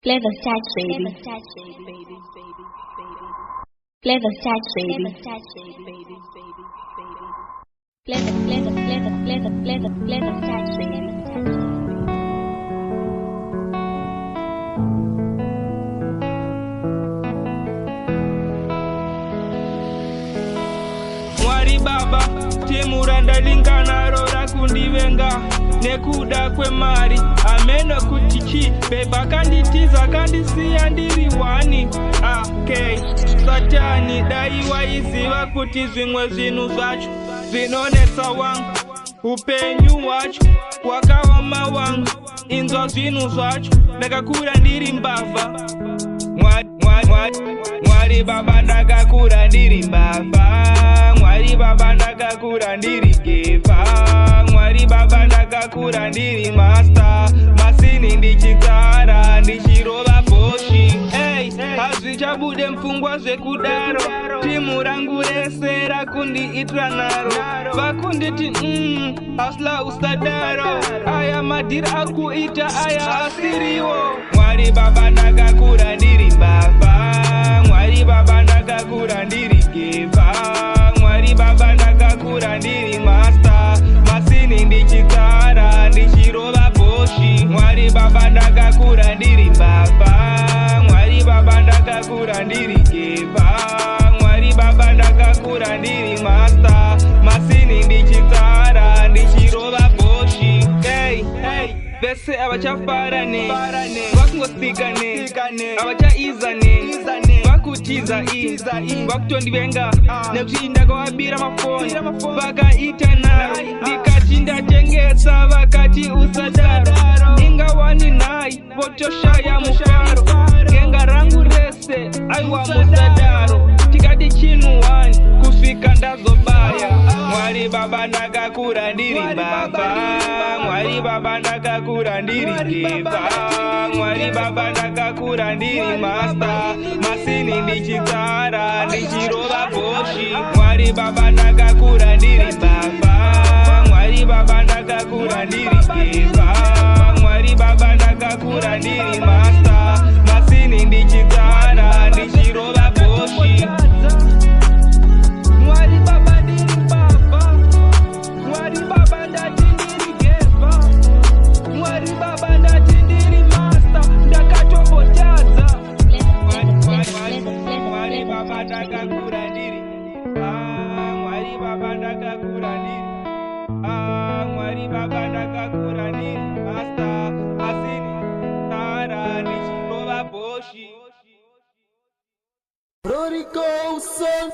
Clever touch, baby. Clever touch, baby. Clever touch, baby. Mwari baba, timuranda lingana rora kundivenga nekuda kwemari ameno kutichi beba kanditiza kandisiya ndiri wani satani dai waiziva kuti zvimwe zvinhu zvacho zvinonetsa wangu upenyu wacho wakaoma wangu inzwa zvinhu zvacho ndakakura ndiri mbavha Mwari baba ndakakura ndiri mbavha Mwari baba ndakakura ndiri geva Mwari baba ndakakura ndiri master masini ndichitsara ndichirova boshi hazvichabude mpfungwa zvekudaro timu rangu rese rakundiitira naro vakunditi hasla usadaro aya madhiri akuita aya asiriwo Mwari baba ndakakura ndiri mbavha Mwari baba ndakakura ndiri geva Mwari baba ndakakura ndiri master masini ndichitsara ndichirova boshi Mwari baba ndakakura ndiri mbavha Mwari baba ndakakura ndiri geva Mwari baba ndakakura ndiri master masini ndichitsara ndichirova boshi vese avachafarane vakungosikane avachaizane vakutiza vakutondivenga nekuti ndakavabira mafoni vakaitana ndikati ndatengesa vakati usadaro ingawani nai votoshaya mufaro genga rangu rese aiwa musadaro tikati chinu wani kusvika ndazobaya Mwari baba ndakakura ndiri mbavha Mwari baba ndakakura ndiri geva Mwari baba ndakakura ndiri master masini ndichitsara ndichirova boshi Mwari baba ndakakura ndiri mbavha Mwari baba ndakakura ndiri geva Mwari baba ndakakura ndiri master masini ndichitsara ndichirova boshi Mwari baba ndiri mbavha Mwari baba ndati ndiri geva Mwari baba ndati ndiri master ndakatobotadza Mwari baba ndakakura ndiri Mwari baba ndakakura ndiri Mwari baba ndakakura ndiri master masini tara ndichirova boshi Rory Coulson.